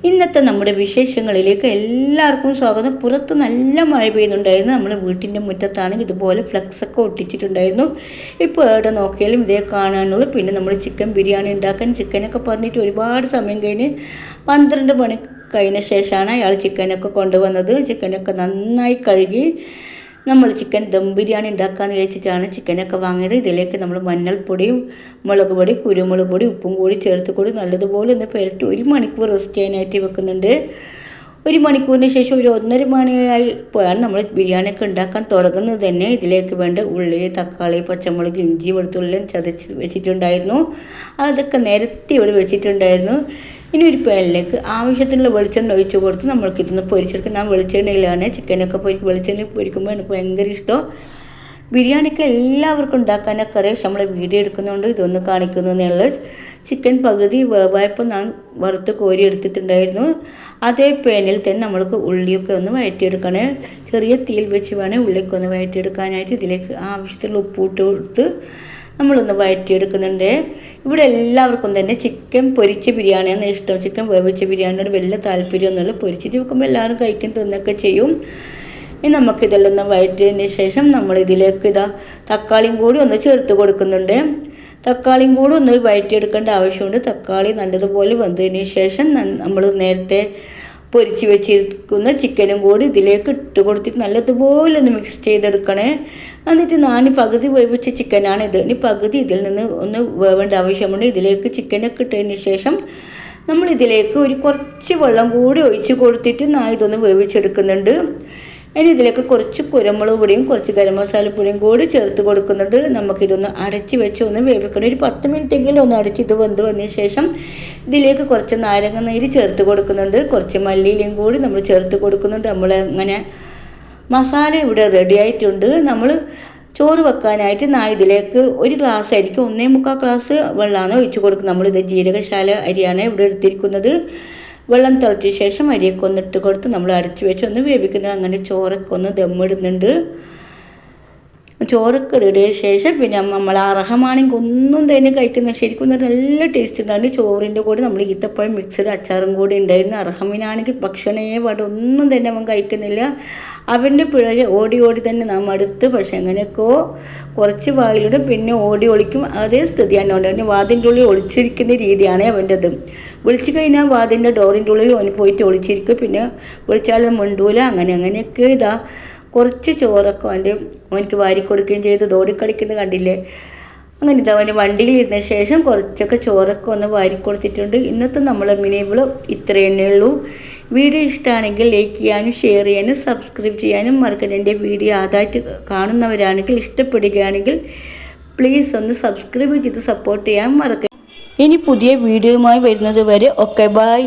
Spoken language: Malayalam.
ഇന്നത്തെ നമ്മുടെ വിശേഷങ്ങളിലേക്ക് എല്ലാവർക്കും സ്വാഗതം. പുറത്ത് നല്ല മഴ പെയ്യുന്നുണ്ടായിരുന്നു. നമ്മൾ വീട്ടിൻ്റെ മുറ്റത്താണെങ്കിൽ ഇതുപോലെ ഫ്ലക്സൊക്കെ ഒട്ടിച്ചിട്ടുണ്ടായിരുന്നു. ഇപ്പോൾ എവിടെ നോക്കിയാലും ഇതേ കാണാനുള്ളൂ. പിന്നെ നമ്മൾ ചിക്കൻ ബിരിയാണി ഉണ്ടാക്കാൻ ചിക്കനൊക്കെ പറഞ്ഞിട്ട് ഒരുപാട് സമയം കഴിഞ്ഞ് 12 മണി കഴിഞ്ഞ ശേഷമാണ് അയാൾ ചിക്കനൊക്കെ കൊണ്ടുവന്നത്. ചിക്കനൊക്കെ നന്നായി കഴുകി നമ്മൾ ചിക്കൻ ദം ബിരിയാണി ഉണ്ടാക്കാമെന്ന് വിചാരിച്ചിട്ടാണ് ചിക്കനൊക്കെ വാങ്ങിയത്. ഇതിലേക്ക് നമ്മൾ മഞ്ഞൾപ്പൊടിയും മുളക് പൊടി കുരുമുളക് പൊടി ഉപ്പും കൂടി ചേർത്ത് കൂടി നല്ലതുപോലെ ഒന്ന് പുരട്ടി 1 മണിക്കൂർ റെസ്റ്റ് ചെയ്യാനായിട്ട് വെക്കുന്നുണ്ട്. 1 മണിക്കൂറിന് ശേഷം ഒരു 1.5 മണിയായി പോയാണ് നമ്മൾ ബിരിയാണിയൊക്കെ ഉണ്ടാക്കാൻ തുടങ്ങുന്നത് തന്നെ. ഇതിലേക്ക് വേണ്ട ഉള്ളി തക്കാളി പച്ചമുളക് ഇഞ്ചി വെളുത്തുള്ളിയും ചതച്ച് വെച്ചിട്ടുണ്ടായിരുന്നു. അതൊക്കെ നിരത്തി ഇവിടെ വെച്ചിട്ടുണ്ടായിരുന്നു. ഇനി ഒരു പാനിലേക്ക് ആവശ്യത്തിനുള്ള വെളിച്ചെണ്ണ ഒഴിച്ച് കൊടുത്ത് നമ്മൾക്ക് ഇതൊന്ന് പൊരിച്ചെടുക്കാം. ഞാൻ വെളിച്ചെണ്ണയിലാണ് ചിക്കനൊക്കെ വെളിച്ചെണ്ണ പൊരിക്കുമ്പോൾ എനിക്ക് ഭയങ്കര ഇഷ്ടം. ബിരിയാണിക്ക് എല്ലാവർക്കും ഉണ്ടാക്കാനൊക്കെ അറിയാം. പക്ഷെ നമ്മൾ വീഡിയോ എടുക്കുന്നതുകൊണ്ട് ഇതൊന്ന് കാണിക്കുന്നതെന്നുള്ളത്. ചിക്കൻ പകുതി വേവായപ്പോൾ ഞാൻ വറുത്ത് കോരി എടുത്തിട്ടുണ്ടായിരുന്നു. അതേ പാനിൽ തന്നെ നമ്മൾക്ക് ഉള്ളിയൊക്കെ ഒന്ന് വഴറ്റിയെടുക്കണേ. ചെറിയ തീയിൽ വെച്ച് വേണേൽ ഉള്ളിയൊക്കെ ഒന്ന് വഴറ്റിയെടുക്കാനായിട്ട്. ഇതിലേക്ക് ആവശ്യത്തിലുള്ള ഉപ്പിട്ട് കൊടുത്ത് നമ്മളൊന്ന് വഴറ്റിയെടുക്കുന്നുണ്ട്. ഇവിടെ എല്ലാവർക്കും തന്നെ ചിക്കൻ പൊരിച്ച ബിരിയാണിയാണ് ഇഷ്ടം. ചിക്കൻ വേവിച്ച ബിരിയാണിയോട് വലിയ താല്പര്യമൊന്നുമില്ല. പൊരിച്ചിട്ട് വെക്കുമ്പോൾ എല്ലാവരും കഴിക്കും തിന്നൊക്കെ ചെയ്യും. ഇനി നമുക്കിതെല്ലാം ഒന്ന് വഴറ്റിയതിന് ശേഷം നമ്മളിതിലേക്ക് തക്കാളിയും കൂടി ഒന്ന് ചേർത്ത് കൊടുക്കുന്നുണ്ട്. തക്കാളിയും കൂടി ഒന്ന് വഴറ്റിയെടുക്കേണ്ട ആവശ്യമുണ്ട്. തക്കാളി നല്ലതുപോലെ വന്നതിന് ശേഷം നമ്മൾ നേരത്തെ പൊരിച്ച് വെച്ചിരിക്കുന്ന ചിക്കനും കൂടി ഇതിലേക്ക് ഇട്ട് കൊടുത്തിട്ട് നല്ലതുപോലെ ഒന്ന് മിക്സ് ചെയ്തെടുക്കണേ. എന്നിട്ട് ഞാൻ പകുതി വേവിച്ച ചിക്കനാണ് ഇത്. ഇനി പകുതി ഇതിൽ നിന്ന് ഒന്ന് വേവേണ്ട ആവശ്യമുണ്ട്. ഇതിലേക്ക് ചിക്കനൊക്കെ ഇട്ടതിന് ശേഷം നമ്മളിതിലേക്ക് കുറച്ച് വെള്ളം കൂടി ഒഴിച്ച് കൊടുത്തിട്ട് ഞാൻ ഇതൊന്ന് വേവിച്ചെടുക്കുന്നുണ്ട്. ഇനി ഇതിലേക്ക് കുറച്ച് കുരുമുളക് പൊടിയും കുറച്ച് ഗരം മസാലപ്പൊടിയും കൂടി ചേർത്ത് കൊടുക്കുന്നുണ്ട്. നമുക്കിതൊന്ന് അടച്ച് വെച്ച് ഒന്ന് വേവിക്കണം. ഒരു 10 മിനിറ്റെങ്കിലും ഒന്ന് അടച്ച് ഇത് വന്നതിന് ശേഷം ഇതിലേക്ക് കുറച്ച് നാരങ്ങ നീര് ചേർത്ത് കൊടുക്കുന്നുണ്ട്. കുറച്ച് മല്ലിയിലയും കൂടി നമ്മൾ ചേർത്ത് കൊടുക്കുന്നുണ്ട്. നമ്മൾ അങ്ങനെ മസാല ഇവിടെ റെഡി ആയിട്ടുണ്ട്. നമ്മൾ ചോറ് വെക്കാനായിട്ട് ഞാൻ ഇതിലേക്ക് 1 ഗ്ലാസ് അരിക്ക് 1.25 ഗ്ലാസ് വെള്ളമാണ് ഒഴിച്ച് കൊടുക്കുന്നത്. നമ്മളിത് ജീരകശാല അരിയാണ് ഇവിടെ എടുത്തിരിക്കുന്നത്. വെള്ളം തിളച്ച ശേഷം അരിയൊക്കെ ഒന്നിട്ട് കൊടുത്ത് നമ്മൾ അടച്ച് വെച്ച് ഒന്ന് വേവിക്കുന്നത്. അങ്ങനെ ചോറൊക്കെ ഒന്ന് ദമ്മിടുന്നുണ്ട്. ചോറൊക്കെ റെഡിയായ ശേഷം പിന്നെ നമ്മൾ അർഹമാണെങ്കിൽ ഒന്നും തന്നെ കഴിക്കുന്നത് ശരിക്കും നല്ല ടേസ്റ്റ് ഉണ്ടായിരുന്നു. ചോറിൻ്റെ കൂടെ നമ്മൾ ഈത്തപ്പഴം മിക്സഡ് അച്ചാറും കൂടി ഉണ്ടായിരുന്നു. അർഹമിനാണെങ്കിൽ ഭക്ഷണമേ പാട് ഒന്നും തന്നെ അവൻ കഴിക്കുന്നില്ല. അവൻ്റെ പിഴകെ ഓടി ഓടി തന്നെ നാം അടുത്ത്. പക്ഷെ എങ്ങനെയൊക്കെയോ കുറച്ച് വായിലൂടെ പിന്നെ ഓടി ഒളിക്കും. അതേ സ്ഥിതിയാണ് അവൻ്റെ വാതിൻ്റെ ഉള്ളിൽ ഒളിച്ചിരിക്കുന്ന രീതിയാണ് അവൻ്റെത്. വിളിച്ചു കഴിഞ്ഞാൽ വാതിൻ്റെ ഡോറിൻ്റെ ഉള്ളിൽ ഓന് പോയിട്ട് ഒളിച്ചിരിക്കും. പിന്നെ വിളിച്ചാലും മിണ്ടൂല. അങ്ങനെയൊക്കെ കുറച്ച് ചോറൊക്കെ അവനക്ക് വാരിക്കൊടുക്കുകയും ചെയ്ത് ഓടിക്കളിക്കുന്നത് കണ്ടില്ലേ. അങ്ങനെ അവൻ്റെ വണ്ടിയിലിരുന്ന ശേഷം കുറച്ചൊക്കെ ചോറൊക്കെ ഒന്ന് വാരിക്കൊടുത്തിട്ടുണ്ട്. ഇന്നത്തെ നമ്മളെ മിനി വ്ലോഗ് ഇത്രയേ ഉള്ളൂ. വീഡിയോ ഇഷ്ടമാണെങ്കിൽ ലൈക്ക് ചെയ്യാനും ഷെയർ ചെയ്യാനും സബ്സ്ക്രൈബ് ചെയ്യാനും മറക്കരുത്. എൻ്റെ വീഡിയോ ആദ്യമായിട്ട് കാണുന്നവരാണെങ്കിൽ ഇഷ്ടപ്പെടുകയാണെങ്കിൽ പ്ലീസ് ഒന്ന് സബ്സ്ക്രൈബ് ചെയ്ത് സപ്പോർട്ട് ചെയ്യാൻ മറക്കരുത്. ഇനി പുതിയ വീഡിയോയുമായി വരുന്നത് വരെ ഓക്കെ ബൈ.